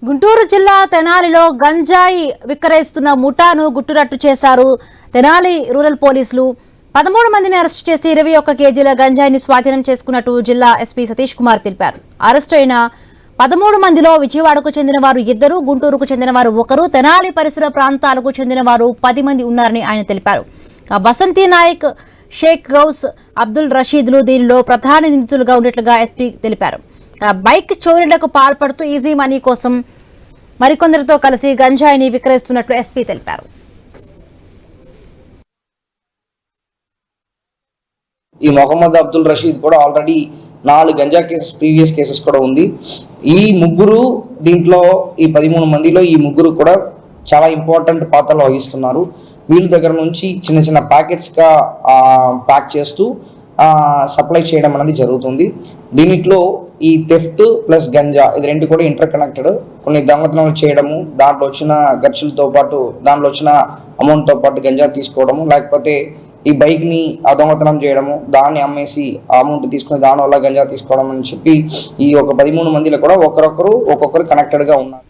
గుంటూరు జిల్లా తెనాలిలో గంజాయి విక్రయిస్తున్న ముఠాను గుట్టురట్టు చేశారు తెనాలి రూరల్ పోలీసులు. 13 మందిని అరెస్టు చేసి 21 కేజీల గంజాయిని స్వాధీనం చేసుకున్నట్టు జిల్లా ఎస్పీ సతీష్ కుమార్ తెలిపారు. అరెస్టు అయిన 13 మందిలో విజయవాడకు చెందిన వారు 2, గుంటూరుకు చెందిన వారు 1, తెనాలి పరిసర ప్రాంతాలకు చెందిన వారు 10 మంది ఉన్నారని ఆయన తెలిపారు. బసంతి నాయక్, షేక్ గౌస్, అబ్దుల్ రషీద్లు దీనిలో ప్రధాన నిందితులుగా ఉన్నట్లుగా ఎస్పీ తెలిపారు. బైక్ చోరీలకు పాల్పడుతూ ఈజీ మనీ కోసం మరికొందరితో కలిసి గంజాయిని విక్రయిస్తున్నట్లు ఎస్పీ తెలిపారు. ఈ మొహమ్మద్ అబ్దుల్ రషీద్ కూడా already 4 ganja cases previous cases కూడా ఉంది. ఈ ముగ్గురు దీంట్లో ఈ 13 మందిలో ఈ ముగ్గురు కూడా చాలా ఇంపార్టెంట్ పాత్రలు వహిస్తున్నారు. వీళ్ళ దగ్గర నుంచి చిన్న చిన్న ప్యాకెట్స్గా ప్యాక్ చేస్తూ సప్లై చేయడం అనేది జరుగుతుంది. దీనిలో ఈ థెఫ్ట్ ప్లస్ గంజా ఇది రెండు కూడా ఇంటర్ కనెక్టెడ్. కొన్ని దొంగతనాలు చేయడము, దాంట్లో వచ్చిన ఖర్చులతో పాటు దాంట్లో వచ్చిన అమౌంట్తో పాటు గంజా తీసుకోవడము, లేకపోతే ఈ బైక్ని దొంగతనం చేయడము, దాన్ని అమ్మేసి ఆ అమౌంట్ తీసుకుని దానివల్ల గంజా తీసుకోవడం అని చెప్పి ఈ ఒక 13 మందిలో కూడా ఒక్కొక్కరు కనెక్టెడ్గా ఉన్నారు.